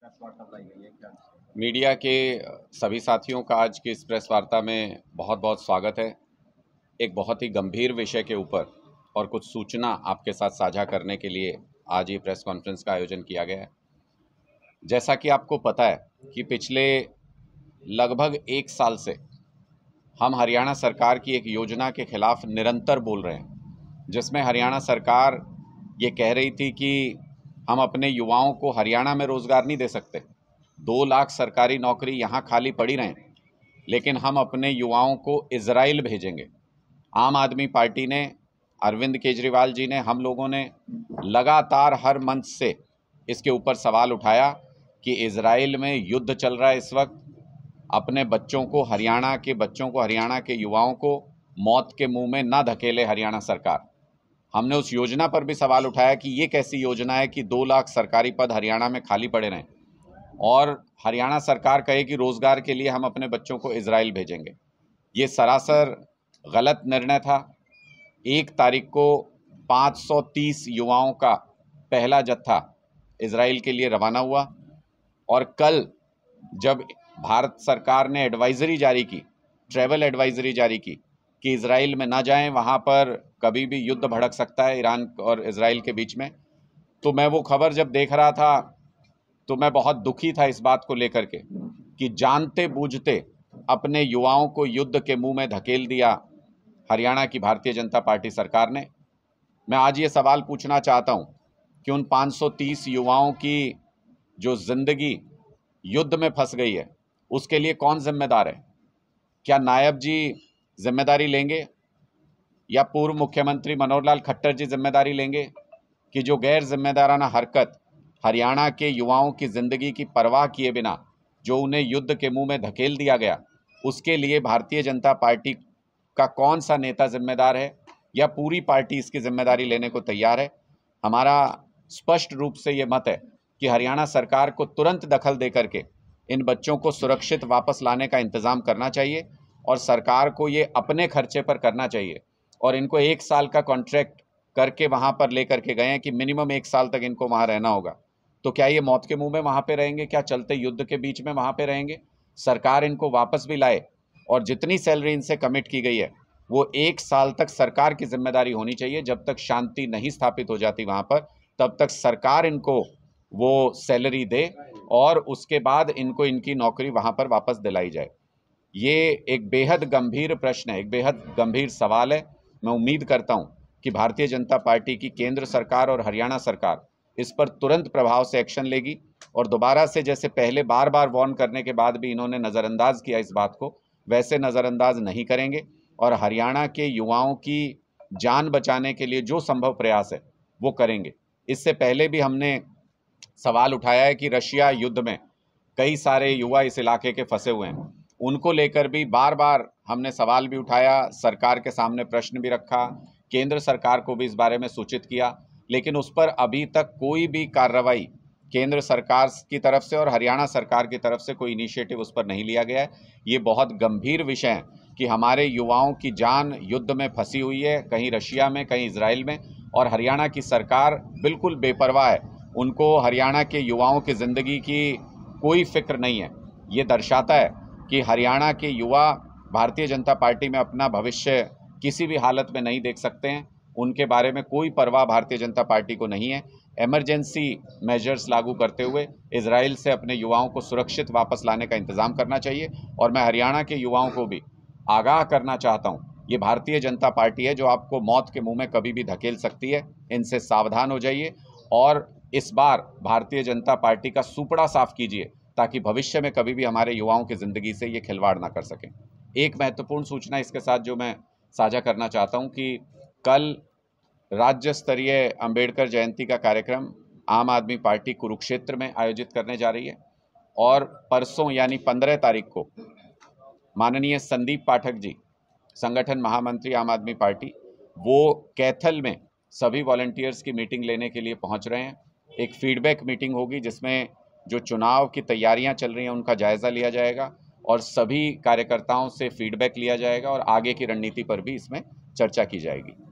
Press वार्ता बुलाई गई है क्या? मीडिया के सभी साथियों का आज की इस प्रेस वार्ता में बहुत बहुत स्वागत है। एक बहुत ही गंभीर विषय के ऊपर और कुछ सूचना आपके साथ साझा करने के लिए आज ये प्रेस कॉन्फ्रेंस का आयोजन किया गया है। जैसा कि आपको पता है कि पिछले लगभग एक साल से हम हरियाणा सरकार की एक योजना के खिलाफ निरंतर बोल रहे हैं, जिसमें हरियाणा सरकार ये कह रही थी कि हम अपने युवाओं को हरियाणा में रोज़गार नहीं दे सकते। 2 लाख सरकारी नौकरी यहाँ खाली पड़ी रहें, लेकिन हम अपने युवाओं को इजराइल भेजेंगे। आम आदमी पार्टी ने, अरविंद केजरीवाल जी ने, हम लोगों ने लगातार हर मंच से इसके ऊपर सवाल उठाया कि इजराइल में युद्ध चल रहा है इस वक्त। अपने बच्चों को, हरियाणा के बच्चों को, हरियाणा के युवाओं को मौत के मुंह में ना धकेले हरियाणा सरकार। हमने उस योजना पर भी सवाल उठाया कि ये कैसी योजना है कि 2 लाख सरकारी पद हरियाणा में खाली पड़े रहें और हरियाणा सरकार कहे कि रोजगार के लिए हम अपने बच्चों को इजराइल भेजेंगे। ये सरासर गलत निर्णय था। 1 तारीख को 530 युवाओं का पहला जत्था इजराइल के लिए रवाना हुआ और कल जब भारत सरकार ने एडवाइजरी जारी की, ट्रैवल एडवाइजरी जारी की कि इजराइल में ना जाएं, वहाँ पर कभी भी युद्ध भड़क सकता है ईरान और इजराइल के बीच में, तो मैं वो खबर जब देख रहा था तो मैं बहुत दुखी था इस बात को लेकर के कि जानते बूझते अपने युवाओं को युद्ध के मुंह में धकेल दिया हरियाणा की भारतीय जनता पार्टी सरकार ने। मैं आज ये सवाल पूछना चाहता हूं कि उन 530 युवाओं की जो जिंदगी युद्ध में फंस गई है, उसके लिए कौन जिम्मेदार है? क्या नायब जी जिम्मेदारी लेंगे या पूर्व मुख्यमंत्री मनोहर लाल खट्टर जी जिम्मेदारी लेंगे कि जो गैर जिम्मेदाराना हरकत हरियाणा के युवाओं की जिंदगी की परवाह किए बिना जो उन्हें युद्ध के मुंह में धकेल दिया गया, उसके लिए भारतीय जनता पार्टी का कौन सा नेता जिम्मेदार है या पूरी पार्टी इसकी जिम्मेदारी लेने को तैयार है? हमारा स्पष्ट रूप से ये मत है कि हरियाणा सरकार को तुरंत दखल दे करके इन बच्चों को सुरक्षित वापस लाने का इंतजाम करना चाहिए और सरकार को ये अपने खर्चे पर करना चाहिए। और इनको 1 साल का कॉन्ट्रैक्ट करके वहाँ पर लेकर के गए हैं कि मिनिमम 1 साल तक इनको वहाँ रहना होगा। तो क्या ये मौत के मुंह में वहाँ पे रहेंगे? क्या चलते युद्ध के बीच में वहाँ पे रहेंगे? सरकार इनको वापस भी लाए और जितनी सैलरी इनसे कमिट की गई है वो 1 साल तक सरकार की जिम्मेदारी होनी चाहिए। जब तक शांति नहीं स्थापित हो जाती वहाँ पर, तब तक सरकार इनको वो सैलरी दे और उसके बाद इनको इनकी नौकरी वहाँ पर वापस दिलाई जाए। ये एक बेहद गंभीर प्रश्न है, एक बेहद गंभीर सवाल है। मैं उम्मीद करता हूं कि भारतीय जनता पार्टी की केंद्र सरकार और हरियाणा सरकार इस पर तुरंत प्रभाव से एक्शन लेगी और दोबारा से, जैसे पहले बार बार वार्न करने के बाद भी इन्होंने नज़रअंदाज किया इस बात को, वैसे नज़रअंदाज नहीं करेंगे और हरियाणा के युवाओं की जान बचाने के लिए जो संभव प्रयास है वो करेंगे। इससे पहले भी हमने सवाल उठाया है कि रशिया युद्ध में कई सारे युवा इस इलाके के फंसे हुए हैं, उनको लेकर भी बार बार हमने सवाल भी उठाया, सरकार के सामने प्रश्न भी रखा, केंद्र सरकार को भी इस बारे में सूचित किया, लेकिन उस पर अभी तक कोई भी कार्रवाई केंद्र सरकार की तरफ से और हरियाणा सरकार की तरफ से कोई इनिशिएटिव उस पर नहीं लिया गया है। ये बहुत गंभीर विषय है कि हमारे युवाओं की जान युद्ध में फंसी हुई है, कहीं रशिया में, कहीं इजराइल में, और हरियाणा की सरकार बिल्कुल बेपरवाह है। उनको हरियाणा के युवाओं की ज़िंदगी की कोई फिक्र नहीं है। ये दर्शाता है कि हरियाणा के युवा भारतीय जनता पार्टी में अपना भविष्य किसी भी हालत में नहीं देख सकते हैं। उनके बारे में कोई परवाह भारतीय जनता पार्टी को नहीं है। इमरजेंसी मेजर्स लागू करते हुए इजराइल से अपने युवाओं को सुरक्षित वापस लाने का इंतजाम करना चाहिए और मैं हरियाणा के युवाओं को भी आगाह करना चाहता हूं, ये भारतीय जनता पार्टी है जो आपको मौत के मुंह में कभी भी धकेल सकती है। इनसे सावधान हो जाइए और इस बार भारतीय जनता पार्टी का सुपड़ा साफ कीजिए ताकि भविष्य में कभी भी हमारे युवाओं की ज़िंदगी से ये खिलवाड़ ना कर सकें। एक महत्वपूर्ण सूचना इसके साथ जो मैं साझा करना चाहता हूं कि कल राज्य स्तरीय अंबेडकर जयंती का कार्यक्रम आम आदमी पार्टी कुरुक्षेत्र में आयोजित करने जा रही है और परसों यानी 15 तारीख को माननीय संदीप पाठक जी, संगठन महामंत्री आम आदमी पार्टी, वो कैथल में सभी वॉलंटियर्स की मीटिंग लेने के लिए पहुंच रहे हैं। एक फीडबैक मीटिंग होगी जिसमें जो चुनाव की तैयारियां चल रही हैं उनका जायज़ा लिया जाएगा और सभी कार्यकर्ताओं से फीडबैक लिया जाएगा और आगे की रणनीति पर भी इसमें चर्चा की जाएगी।